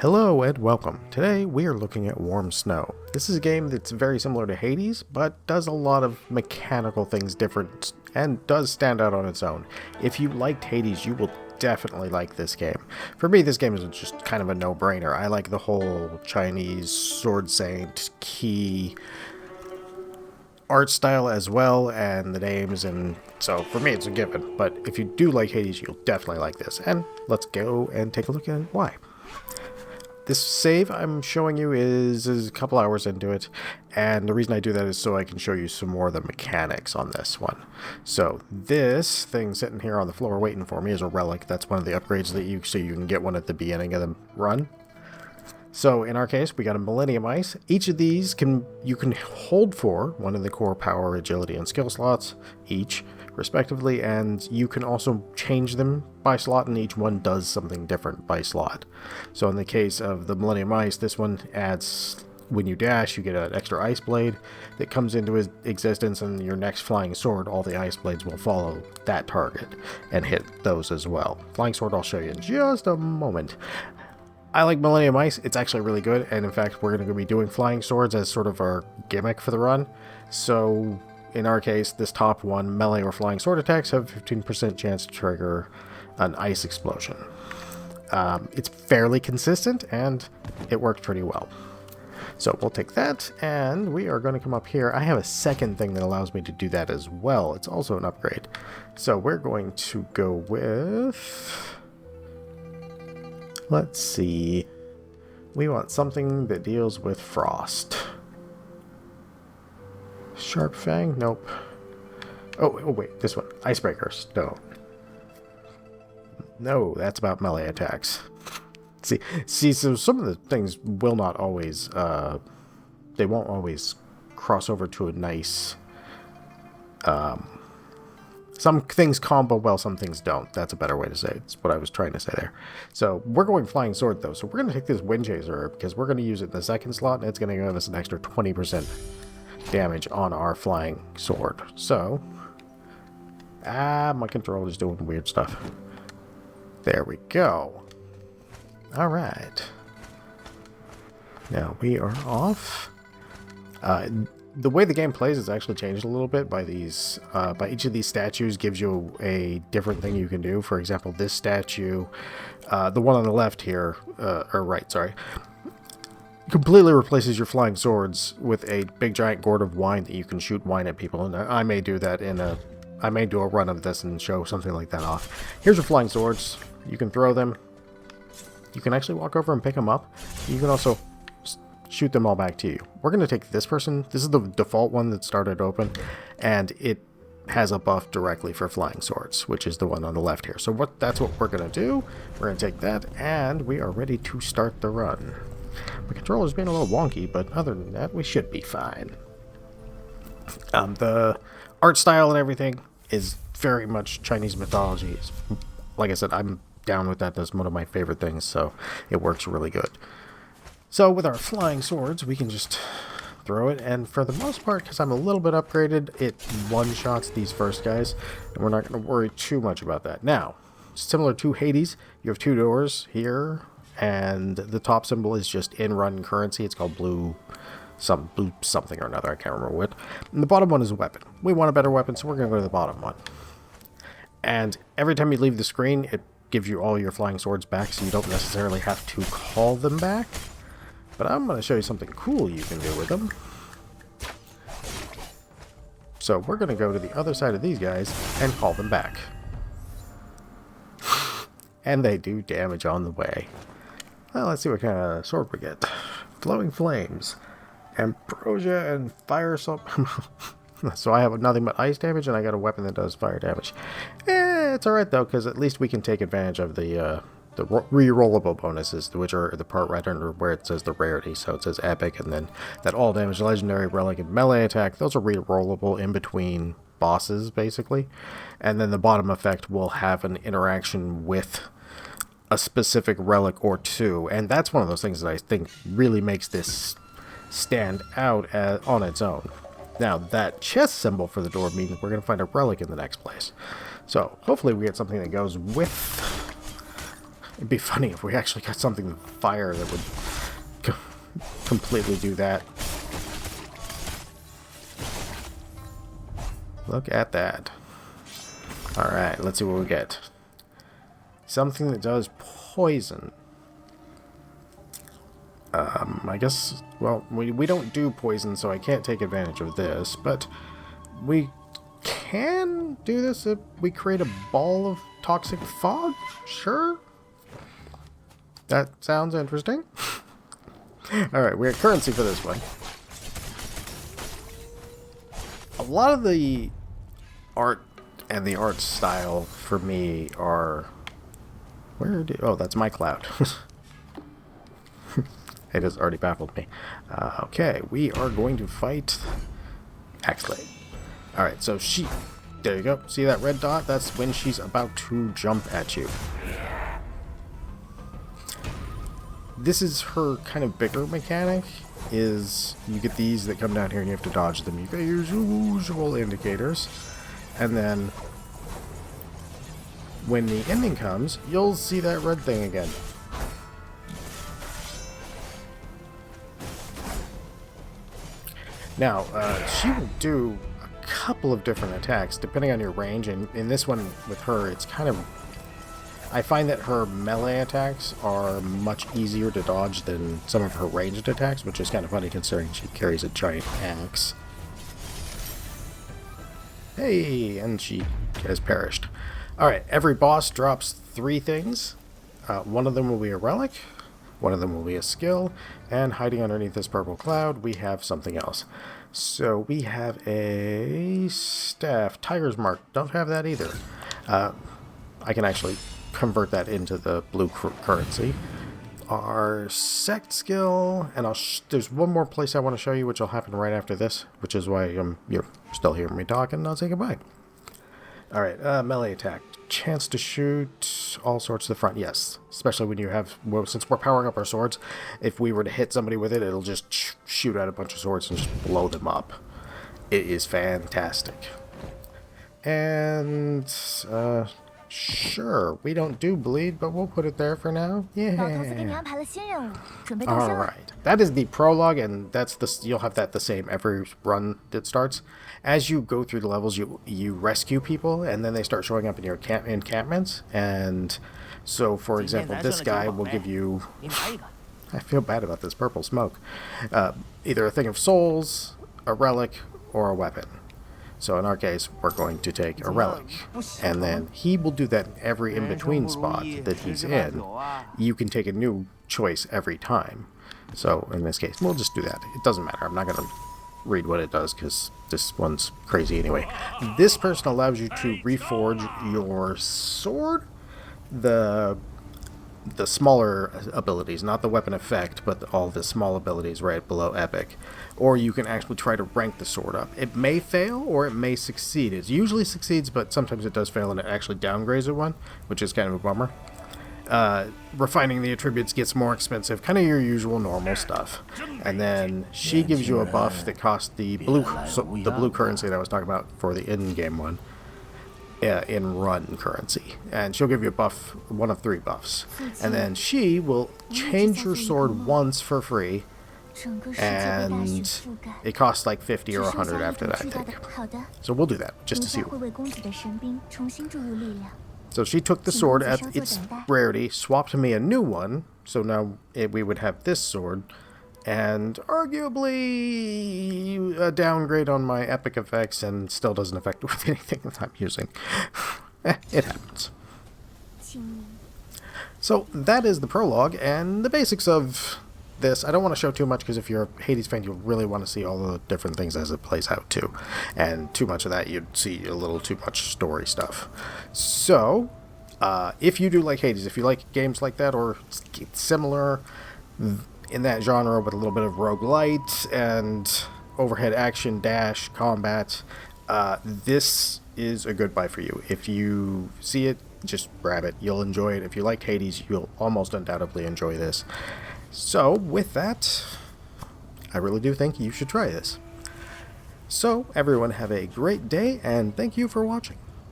Hello and welcome. Today we are looking at Warm Snow. This is a game that's very similar to Hades, but does a lot of mechanical things different and does stand out on its own. If you liked Hades, you will definitely like this game. For me, this game is just kind of a no-brainer. I like the whole Chinese sword saint key art style as well, and the names, and so for me it's a given. But if you do like Hades, you'll definitely like this. And let's go and take a look at why. This save I'm showing you is a couple hours into it, and the reason I do that is so I can show you some more of the mechanics on this one. So this thing sitting here on the floor waiting for me is a relic. That's one of the upgrades that you can get one at the beginning of the run. So in our case, we got a Millennium Ice. Each of these you can hold for one of the core power, agility, and skill slots each, respectively, and you can also change them by slot, and each one does something different by slot. So in the case of the Millennium Ice, this one adds, when you dash, you get an extra ice blade that comes into existence, and your next flying sword, all the ice blades will follow that target and hit those as well. Flying sword I'll show you in just a moment. I like Millennium Ice. It's actually really good, and in fact we're going to be doing flying swords as sort of our gimmick for the run. So in our case, this top one, melee or flying sword attacks have a 15% chance to trigger an ice explosion. It's fairly consistent, and it worked pretty well. So we'll take that, and we are going to come up here. I have a second thing that allows me to do that as well. It's also an upgrade. So we're going to go with... Let's see. We want something that deals with frost. Sharp Fang? Nope. Oh, wait, this one. Icebreakers. No. No, that's about melee attacks. See, so some of the things will not always, they won't always cross over to a nice, some things combo well, some things don't. That's a better way to say it. It's what I was trying to say there. So we're going flying sword though. So we're going to take this wind chaser because we're going to use it in the second slot, and it's going to give us an extra 20% damage on our flying sword. So, my controller's doing weird stuff. There we go. All right. Now we are off. The way the game plays has actually changed a little bit by these. By each of these statues gives you a different thing you can do. For example, this statue, the one on the left here, or right, sorry, completely replaces your flying swords with a big giant gourd of wine that you can shoot wine at people. And I may do that I may do a run of this and show something like that off. Here's your flying swords. You can throw them. You can actually walk over and pick them up. You can also shoot them all back to you. We're going to take this person. This is the default one that started open, and it has a buff directly for flying swords, which is the one on the left here. So that's what we're going to do. We're going to take that, and we are ready to start the run. My controller's being a little wonky, but other than that, we should be fine. The art style and everything is very much Chinese mythology. Like I said, I'm down with that. That's one of my favorite things, so it works really good. So with our flying swords, we can just throw it, and for the most part, because I'm a little bit upgraded, it one-shots these first guys, and we're not going to worry too much about that. Now, similar to Hades, you have two doors here, and the top symbol is just in-run currency. It's called blue something or another. I can't remember what. And the bottom one is a weapon. We want a better weapon, so we're going to go to the bottom one. And every time you leave the screen, it gives you all your flying swords back, so you don't necessarily have to call them back. But I'm going to show you something cool you can do with them. So we're going to go to the other side of these guys and call them back. And they do damage on the way. Well, let's see what kind of sword we get. Glowing Flames. Ambrosia and Fire Assault. So I have nothing but ice damage, and I got a weapon that does fire damage. It's alright though, because at least we can take advantage of the re-rollable bonuses, which are the part right under where it says the rarity. So it says epic, and then that all damage, legendary, relic, and melee attack. Those are re-rollable in between bosses, basically. And then the bottom effect will have an interaction with a specific relic or two. And that's one of those things that I think really makes this stand out on its own. Now, that chest symbol for the door means we're going to find a relic in the next place. So hopefully we get something that goes with It'd be funny if we actually got something to fire that would completely do that. Look at that. Alright, let's see what we get. Something that does poison. I guess, well, we don't do poison, so I can't take advantage of this, but we can do this if we create a ball of toxic fog? Sure. That sounds interesting. Alright, we have currency for this one. A lot of the art and the art style for me are... oh, that's my cloud. It has already baffled me. Okay, we are going to fight Axley. Alright, so she... There you go. See that red dot? That's when she's about to jump at you. This is her kind of bigger mechanic, is you get these that come down here and you have to dodge them. You get your usual indicators, and then when the ending comes, you'll see that red thing again. Now, she will do a couple of different attacks depending on your range, and in this one with her, it's kind of... I find that her melee attacks are much easier to dodge than some of her ranged attacks, which is kind of funny considering she carries a giant axe. Hey, and she has perished. Alright, every boss drops 3 things. One of them will be a relic, one of them will be a skill, and hiding underneath this purple cloud, we have something else. So we have a staff, Tiger's Mark. Don't have that either. I can actually convert that into the blue currency. Our sect skill, and there's one more place I want to show you, which will happen right after this, which is why you're still hearing me talk, and I'll say goodbye. Alright, melee attack. Chance to shoot all sorts to the front. Yes, especially when you have, well, since we're powering up our swords, if we were to hit somebody with it, it'll just shoot out a bunch of swords and just blow them up. It is fantastic. And, sure, we don't do bleed, but we'll put it there for now. Yeah. Alright, that is the prologue, and you'll have that the same every run that starts. As you go through the levels, you rescue people, and then they start showing up in your encampments. And so, for example, this guy will give you... I feel bad about this purple smoke. Either a thing of souls, a relic, or a weapon. So in our case, we're going to take a relic. And then he will do that in every in-between spot that he's in. You can take a new choice every time. So in this case, we'll just do that. It doesn't matter. I'm not going to read what it does because this one's crazy anyway. This person allows you to reforge your sword. The smaller abilities, not the weapon effect, but all the small abilities right below epic. Or you can actually try to rank the sword up. It may fail or it may succeed. It usually succeeds, but sometimes it does fail and it actually downgrades it one, which is kind of a bummer. Refining the attributes gets more expensive, kind of your usual normal stuff. And then she gives you a buff that costs the blue currency that I was talking about for the in-game one. In run currency, and she'll give you a buff, one of 3 buffs, and then she will change your sword once for free, and it costs like 50 or 100 after that, I think. So we'll do that just to see. So she took the sword at its rarity, swapped me a new one, so now we would have this sword, and arguably a downgrade on my epic effects, and still doesn't affect with anything that I'm using. It happens. So that is the prologue and the basics of this. I don't want to show too much because if you're a Hades fan, you'll really want to see all the different things as it plays out too. And too much of that, you'd see a little too much story stuff. So, if you do like Hades, if you like games like that or similar in that genre with a little bit of roguelite and overhead action dash combat, this is a good buy for you. If you see it, just grab it. You'll enjoy it. If you like Hades, you'll almost undoubtedly enjoy this. So with that, I really do think you should try this. So everyone have a great day, and thank you for watching.